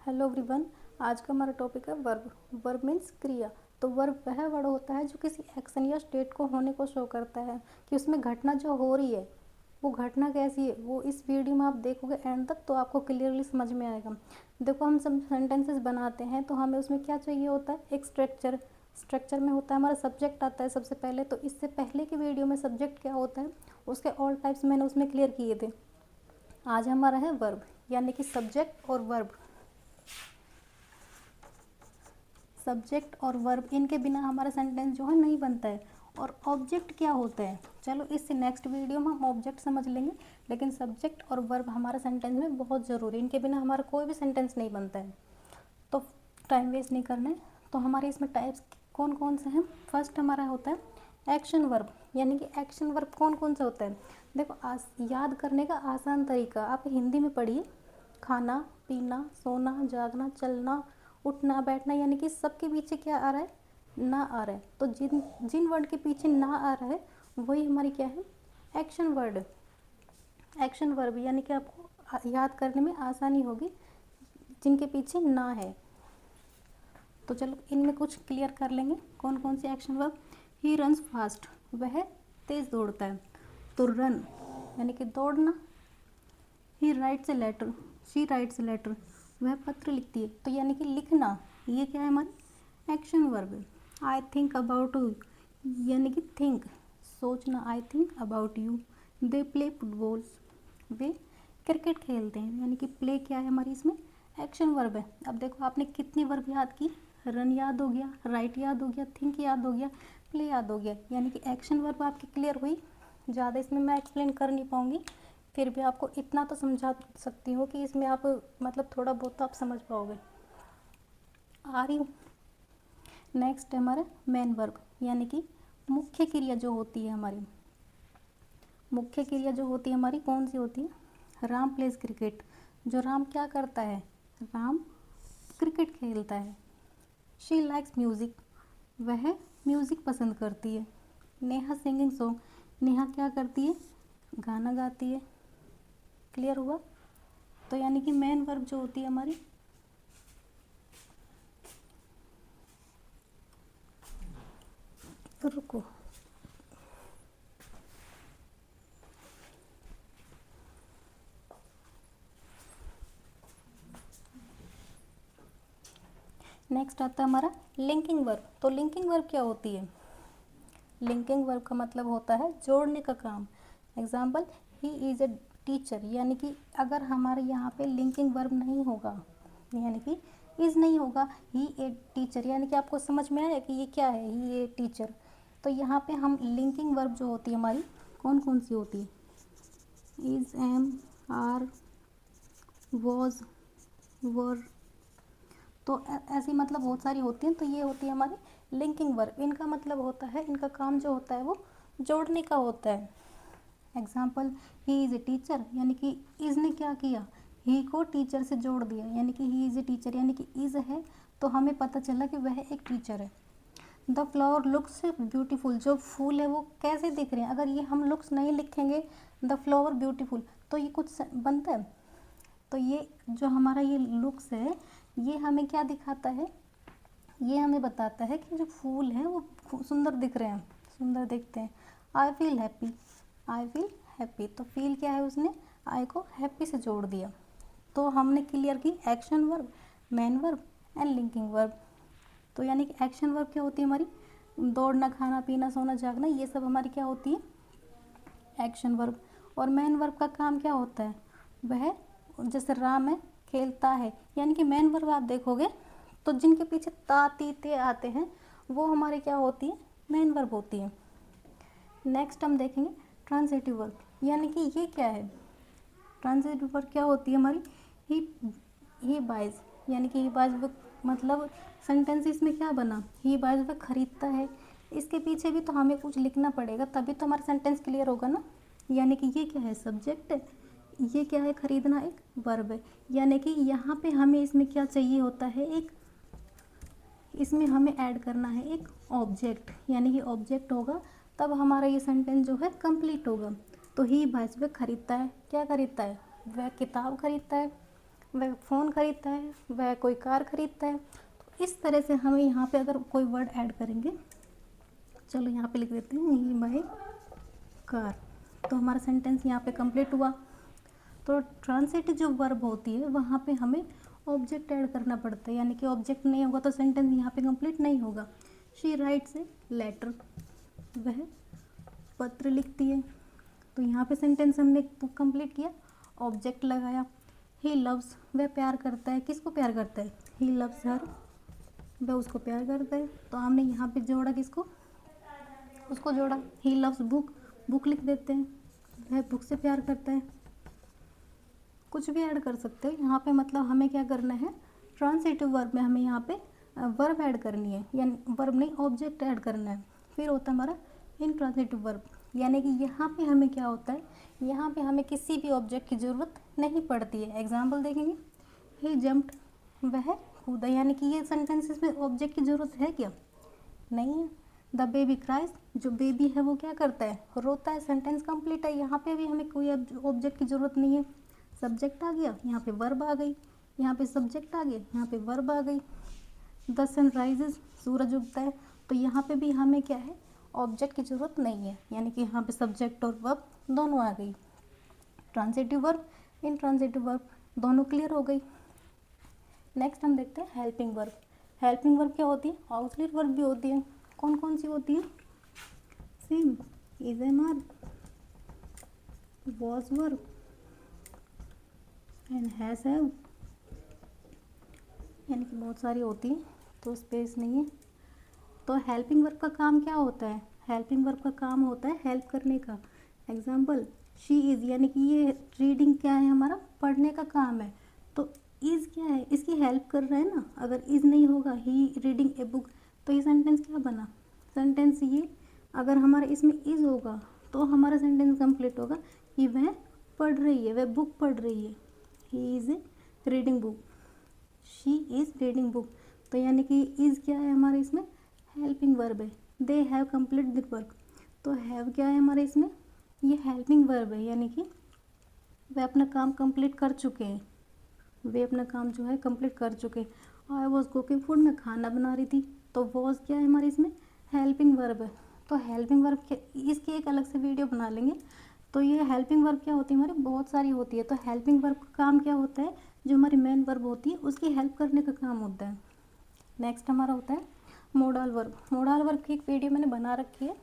Hello everyone. आज का हमारा टॉपिक है वर्ब। वर्ब मीन्स क्रिया। तो वर्ब वह वर्ड होता है जो किसी एक्शन या स्टेट को होने को शो करता है कि उसमें घटना जो हो रही है वो घटना कैसी है, वो इस वीडियो में आप देखोगे एंड तक तो आपको क्लियरली समझ में आएगा। देखो, हम सब सेंटेंसेस बनाते हैं तो हमें उसमें क्या चाहिए होता है, एक स्ट्रक्चर। स्ट्रक्चर में होता है हमारा सब्जेक्ट आता है सबसे पहले। तो इससे पहले की वीडियो में सब्जेक्ट क्या होता है उसके ऑल टाइप्स मैंने उसमें क्लियर किए थे। आज हमारा है वर्ब, यानी कि सब्जेक्ट और वर्ब। सब्जेक्ट और वर्ब, इनके बिना हमारा सेंटेंस जो है नहीं बनता है। और ऑब्जेक्ट क्या होता है, चलो इससे नेक्स्ट वीडियो में हम ऑब्जेक्ट समझ लेंगे। लेकिन सब्जेक्ट और वर्ब हमारा सेंटेंस में बहुत ज़रूरी है, इनके बिना हमारा कोई भी सेंटेंस नहीं बनता है। तो टाइम वेस्ट नहीं करना है। तो हमारे इसमें टाइप्स कौन कौन से हैं। फर्स्ट हमारा होता है एक्शन वर्ब, यानी कि एक्शन वर्ब कौन कौन सा होता है। देखो, याद करने का आसान तरीका आप हिंदी में पढ़िए। खाना, पीना, सोना, जागना, चलना, उठना, बैठना, यानी कि सबके पीछे क्या आ रहा है, ना आ रहा है। तो जिन जिन वर्ड के पीछे ना आ रहा है वही हमारी क्या है, एक्शन वर्ड। एक्शन वर्ब यानी कि आपको याद करने में आसानी होगी जिनके पीछे ना है। तो चलो इनमें कुछ क्लियर कर लेंगे कौन कौन से action verb. He runs fast, वह तेज दौड़ता है। तो रन यानी कि दौड़ना। He writes a letter, she writes a letter, वह पत्र लिखती है। तो यानी कि लिखना, ये क्या है हमारी एक्शन वर्ब है। आई थिंक अबाउट यू, यानी कि थिंक, सोचना। I think about you. They play football, way cricket खेलते हैं। यानी कि प्ले क्या है हमारी इसमें, एक्शन वर्ब है। अब देखो आपने कितनी वर्ब याद की, रन याद हो गया, राइट याद हो गया, थिंक याद हो गया, प्ले याद हो गया। यानी कि एक्शन वर्ब आपकी क्लियर हुई। ज़्यादा इसमें मैं एक्सप्लेन कर नहीं पाऊँगी, फिर भी आपको इतना तो समझा सकती हूँ कि इसमें आप मतलब थोड़ा बहुत तो आप समझ पाओगे। आ रही हूँ। नेक्स्ट है हमारा मेन वर्ब, यानी कि मुख्य क्रिया जो होती है हमारी। मुख्य क्रिया जो होती है हमारी कौन सी होती है, राम प्लेज क्रिकेट। जो राम क्या करता है, राम क्रिकेट खेलता है। शी लाइक्स म्यूज़िक, वह म्यूज़िक पसंद करती है। नेहा सिंगिंग सॉन्ग, नेहा क्या करती है, गाना गाती है। क्लियर हुआ। तो यानी कि मेन वर्ब जो होती है हमारी, तो रुको, नेक्स्ट आता है हमारा लिंकिंग वर्ब। तो लिंकिंग वर्ब क्या होती है, लिंकिंग वर्ब का मतलब होता है जोड़ने का काम। Example, he is a teacher, यानी कि अगर हमारे यहाँ पे लिंकिंग वर्ब नहीं होगा, यानी कि इज़ नहीं होगा, ही ए टीचर, यानी कि आपको समझ में आया कि ये क्या है, ही ए टीचर। तो यहाँ पे हम लिंकिंग वर्ब जो होती है हमारी कौन कौन सी होती है, इज़, एम, आर, वॉज, वर। तो ऐसी मतलब बहुत सारी होती हैं। तो ये होती है हमारी लिंकिंग वर्ब। इनका मतलब होता है, इनका काम जो होता है वो जोड़ने का होता है। Example, he is a teacher, यानी कि इज़ ने क्या किया, ही को टीचर से जोड़ दिया। यानी कि ही इज़ ए टीचर, यानी कि इज़ है तो हमें पता चला कि वह एक टीचर है। द फ्लावर लुक्स ब्यूटीफुल, जो फूल है वो कैसे दिख रहे हैं। अगर ये हम लुक्स नहीं लिखेंगे, द फ्लावर ब्यूटीफुल, तो ये कुछ बनता है। तो ये जो हमारा ये लुक्स है ये हमें क्या दिखाता है, ये हमें बताता है कि जो फूल हैं वो सुंदर दिख रहे हैं, सुंदर दिखते हैं। I feel happy, I feel happy, तो फील क्या है, उसने आई को हैप्पी से जोड़ दिया। तो हमने क्लियर की action verb, main verb and linking verb. तो यानी कि एक्शन वर्ब क्या होती है हमारी, दौड़ना, खाना, पीना, सोना, जागना, ये सब हमारी क्या होती है, एक्शन वर्ब। और मेन वर्ब का काम क्या होता है, वह जैसे राम है, खेलता है, यानी कि मेन वर्ब आप देखोगे तो जिनके पीछे ता, ती, ते आते हैं वो हमारे क्या होती है, मेन वर्ब होती है। नेक्स्ट हम देखेंगे ट्रांजिटिव वर्ब, यानी कि ये क्या है, ट्रांजिटिव वर्ब क्या होती है हमारी, ही बाइज, यानी कि ही बाइज वो मतलब सेंटेंस इसमें क्या बना, ही बाइज वह खरीदता है। इसके पीछे भी तो हमें कुछ लिखना पड़ेगा तभी तो हमारा सेंटेंस क्लियर होगा ना। यानी कि ये क्या है, सब्जेक्ट है, ये क्या है, खरीदना एक वर्ब है। यानी कि यहाँ पे हमें इसमें क्या चाहिए होता है, एक इसमें हमें ऐड करना है एक ऑब्जेक्ट, यानी कि ऑब्जेक्ट होगा तब हमारा ये सेंटेंस जो है कंप्लीट होगा। तो ही बाइज वह खरीदता है, क्या खरीदता है, वह किताब खरीदता है, वह फ़ोन खरीदता है, वह कोई कार खरीदता है। तो इस तरह से हमें यहाँ पे अगर कोई वर्ड ऐड करेंगे, चलो यहाँ पे लिख देते हैं ही बाय कार, तो हमारा सेंटेंस यहाँ पे कंप्लीट हुआ। तो ट्रांसिटिव जो वर्ब होती है वहाँ पे हमें ऑब्जेक्ट ऐड करना पड़ता है, यानी कि ऑब्जेक्ट नहीं होगा तो सेंटेंस यहाँ पे कंप्लीट नहीं होगा। शी राइट्स ए लेटर, वह पत्र लिखती है, तो यहाँ पे सेंटेंस हमने कंप्लीट किया, ऑब्जेक्ट लगाया। ही लव्स, वह प्यार करता है, किसको प्यार करता है, ही लव्स हर, वह उसको प्यार करता है। तो हमने यहाँ पे जोड़ा किसको, उसको जोड़ा। ही लव्स बुक, बुक लिख देते हैं, वह बुक से प्यार करता है। कुछ भी ऐड कर सकते हो यहाँ पे, मतलब हमें क्या करना है, ट्रांसिटिव वर्ब में हमें यहाँ पे वर्ब ऐड करनी है, यानी वर्ब नहीं ऑब्जेक्ट ऐड करना है। फिर होता है हमारा इनट्रांसिटिव वर्ब, यानी कि यहाँ पे हमें क्या होता है, यहाँ पे हमें किसी भी ऑब्जेक्ट की ज़रूरत नहीं पड़ती है। एग्जाम्पल देखेंगे, ही जम्प्ड, वह कूदा, यानी कि ये सेंटेंसेस में ऑब्जेक्ट की ज़रूरत है क्या, नहीं है। द बेबी क्राइज, जो बेबी है वो क्या करता है, रोता है, सेंटेंस कंप्लीट है। यहाँ पे भी हमें कोई ऑब्जेक्ट की ज़रूरत नहीं है। सब्जेक्ट आ गया, यहाँ पे वर्ब आ गई, यहाँ पे सब्जेक्ट आ गया, यहाँ पे वर्ब आ गई। द सन राइजेस, सूरज उगता है, तो यहाँ पे भी हमें क्या है, ऑब्जेक्ट की ज़रूरत नहीं है, यानी कि यहाँ पे सब्जेक्ट और वर्ब दोनों आ गई। ट्रांसिटिव वर्ब, इनट्रांसिटिव वर्ब दोनों क्लियर हो गई। नेक्स्ट हम देखते हैं हेल्पिंग वर्ब। हेल्पिंग वर्ब क्या होती है, ऑक्सिलरी वर्ब भी होती है। कौन कौन सी होती है, same, is am are, was verb and has have, यानी कि बहुत सारी होती है, तो स्पेस नहीं है। तो हेल्पिंग वर्ब का काम क्या होता है, हेल्पिंग वर्ब का काम होता है हेल्प करने का। एग्जाम्पल, शी इज़, यानी कि ये रीडिंग क्या है, हमारा पढ़ने का काम है। तो इज़ क्या है, इसकी हेल्प कर रहा है ना। अगर इज़ नहीं होगा, ही रीडिंग ए बुक, तो ये सेंटेंस क्या बना, सेंटेंस ये, अगर हमारा इसमें इज़ होगा तो हमारा सेंटेंस कंप्लीट होगा कि वह पढ़ रही है, वह बुक पढ़ रही है। He is reading book, she is reading book, तो यानी कि इज़ क्या है हमारे इसमें, हेल्पिंग वर्ब है। They have complete the work, तो हैव क्या है हमारे इसमें, ये हेल्पिंग वर्ब है, यानी कि वे अपना काम कंप्लीट कर चुके हैं, वे अपना काम जो है कंप्लीट कर चुके हैं। आई वॉज कुकिंग फूड, मैं खाना बना रही थी, तो वॉज क्या है हमारे इसमें, हेल्पिंग वर्ब है। तो हेल्पिंग वर्ब क्या, इसकी एक अलग से वीडियो बना लेंगे। तो ये हेल्पिंग वर्ब क्या होती है हमारी, बहुत सारी होती है। तो हेल्पिंग वर्ब का काम क्या होता है, जो हमारी मेन वर्ब होती है उसकी हेल्प करने का काम होता है। नेक्स्ट हमारा होता है मोडल वर्ब। मोडल वर्ब की एक वीडियो मैंने बना रखी है,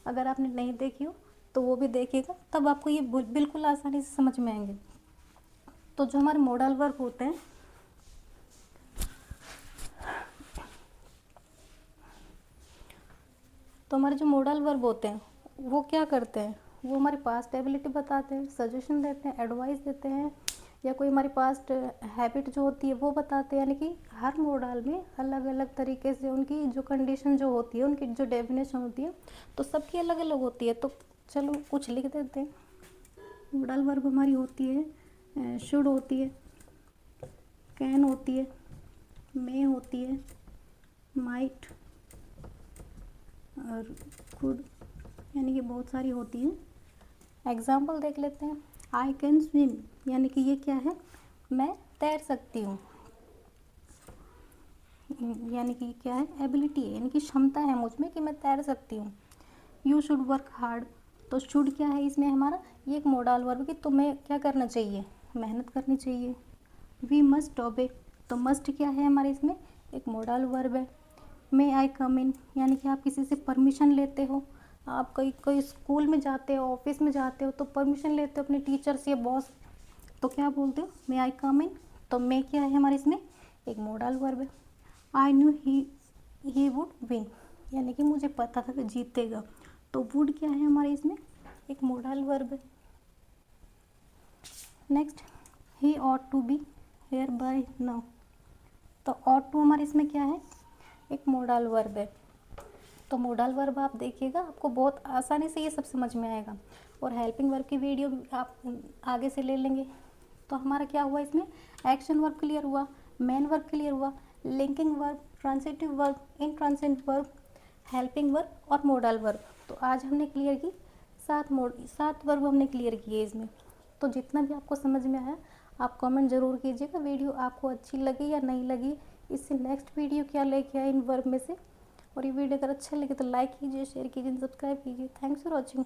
अगर आपने नहीं देखी हो तो वो भी देखिएगा, तब आपको ये बिल्कुल आसानी से समझ में आएंगे। तो जो हमारे मोडल वर्ब होते हैं, तो हमारे जो मोडल वर्ब होते हैं वो क्या करते हैं, वो हमारी पास्ट एबिलिटी बताते हैं, सजेशन देते हैं, एडवाइस देते हैं, या कोई हमारी पास्ट हैबिट जो होती है वो बताते हैं। यानी कि हर मॉडल में अलग अलग तरीके से उनकी जो कंडीशन जो होती है, उनकी जो डेफिनेशन होती है, तो सबकी अलग अलग होती है। तो चलो कुछ लिख देते हैं। मॉडल वर्ब हमारी होती है, शुड होती है, कैन होती है, मे होती है, माइट और कुड, यानी कि बहुत सारी होती हैं। एग्जाम्पल देख लेते हैं। आई कैन स्विम, यानी कि ये क्या है, मैं तैर सकती हूँ, यानी कि क्या है, एबिलिटी है, यानी कि क्षमता है मुझ में कि मैं तैर सकती हूँ। यू शुड वर्क हार्ड, तो शुड क्या है इसमें हमारा, ये एक मॉडल वर्ब की, तो मैं क्या करना चाहिए, मेहनत करनी चाहिए। वी मस्ट ओबे, तो मस्ट क्या है हमारे इसमें, एक मॉडल वर्ब है। मे आई कम इन, यानी कि आप किसी से परमिशन लेते हो, आप कोई कोई स्कूल में जाते हो, ऑफिस में जाते हो, तो परमिशन लेते हो अपने टीचर से या बॉस, तो क्या बोलते हो, मे आई कम इन। तो मे क्या है हमारे इसमें, एक मॉडल वर्ब है। I knew he would win, यानी कि मुझे पता था कि जीतेगा, तो वुड क्या है हमारे इसमें, एक मॉडल वर्ब है। Next, he ought to be here by now, तो ऑट टू हमारे इसमें क्या है, एक मॉडल वर्ब है। तो मॉडल वर्ब आप देखिएगा, आपको बहुत आसानी से ये सब समझ में आएगा। और हेल्पिंग वर्ब की वीडियो भी आप आगे से ले लेंगे। तो हमारा क्या हुआ इसमें, एक्शन वर्ब क्लियर हुआ, मेन वर्ब क्लियर हुआ, linking verb, transitive verb, intransitive verb, helping verb और मॉडल वर्ब। तो आज हमने क्लियर की 7 वर्ब हमने क्लियर किए इसमें। तो जितना भी आपको समझ में आया आप कमेंट ज़रूर कीजिएगा वीडियो आपको अच्छी लगी या नहीं लगी, इससे नेक्स्ट वीडियो क्या लेके आए इन वर्ब में से। और ये वीडियो अगर अच्छा लगे तो लाइक कीजिए, शेयर कीजिए, सब्सक्राइब कीजिए। Thanks for watching.